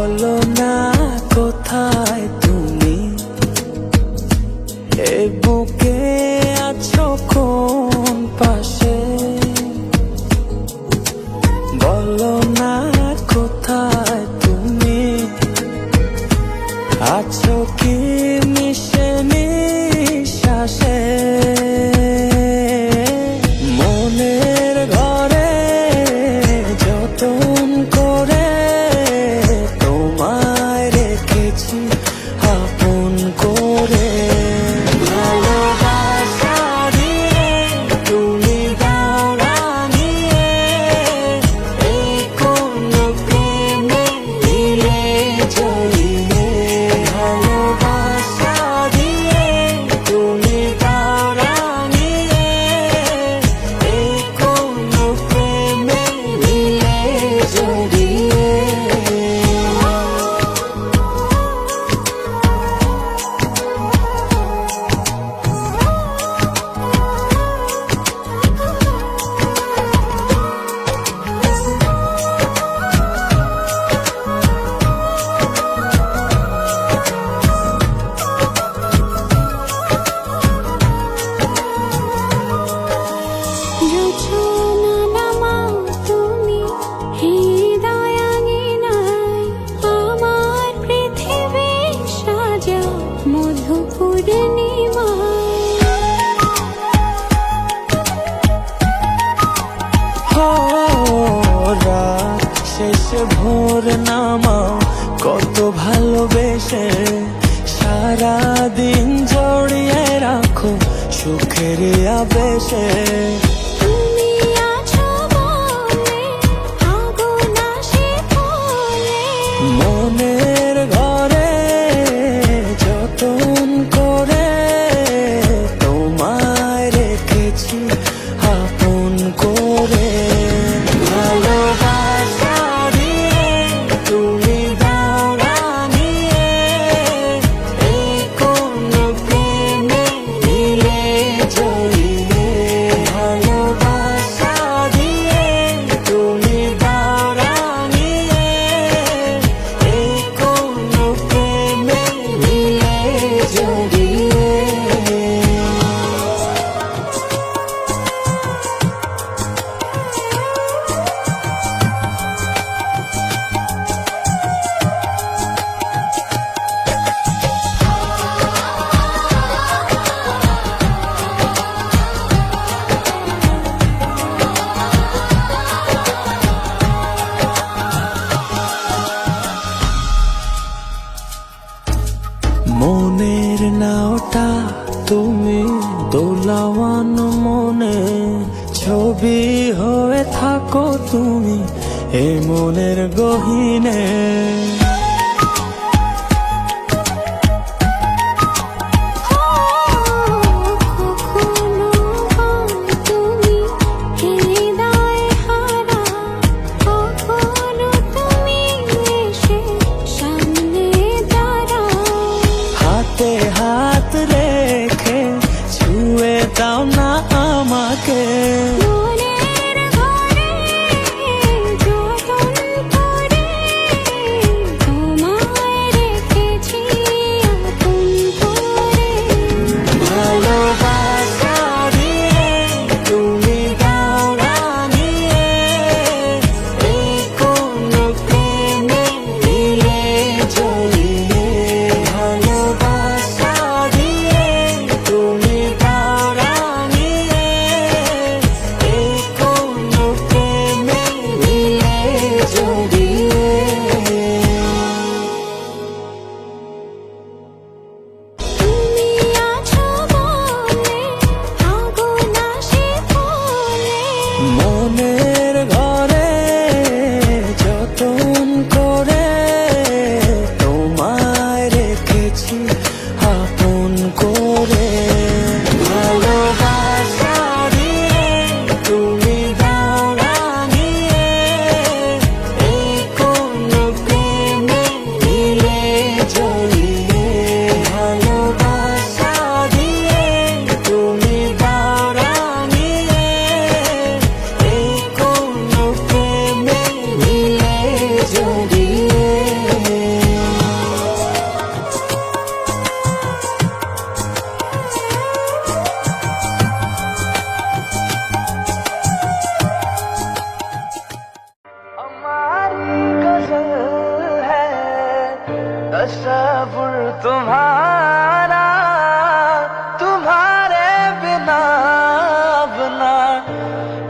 বলো না কোথায় তুমি, এ বুকে আছো কোন পাশে। বলো না কোথায় তুমি, আছো কি মিশে নিঃশ্বাসে। মনের ঘরে যতন করে তোমায় রেখেছি আপন করে। ভালোবাসা দিয়ে তুমি দাও রাঙিয়ে, এই কোন প্রেমে দিলে জড়িয়ে। ভালোবাসা দিয়ে তুমি দাও রাঙিয়ে, এই কোন প্রেমে দিলে জড়িয়ে। জোছনা নামাও তুমি হৃদয় আঙিনায়, আমার পৃথিবী সাজাও মধু পূর্ণিমায়। রাত শেষে ভোর নামাও কত ভালোবেসে, সারাদিন জড়িয়ে রাখো সুখের আবেশে। তুমি আছো বলে আগুন আসে ফলে, মনের ঘরে যতন করে তোমায় রেখেছি আপন করে। ভালোবাসা দিয়ে তুমি দাও রাঙিয়ে, এই কোন প্রেমে দিলে জড়িয়ে। ভালোবাসা দিয়ে তুমি দাও রাঙিয়ে, এই কোন প্রেমে দিলে জড়িয়ে। মনের নাওটা তুমি দোলাওয়ান মনে, ছবি হয়ে থাকো তুমি এ মনের গহীনে। কখনো হয় তুমি হৃদয় হারা, কখনো তুমি এসে সামনে দাঁড়াও। হাতে হাত রেখে ছুঁয়ে দাও না আমাকে, মনের ঘরে যতন করে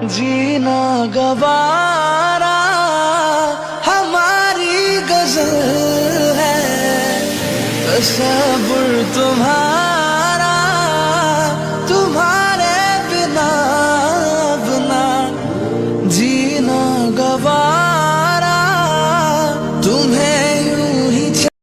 जीना गवारा हमारी गजल है, तसब्बुर तुम्हारा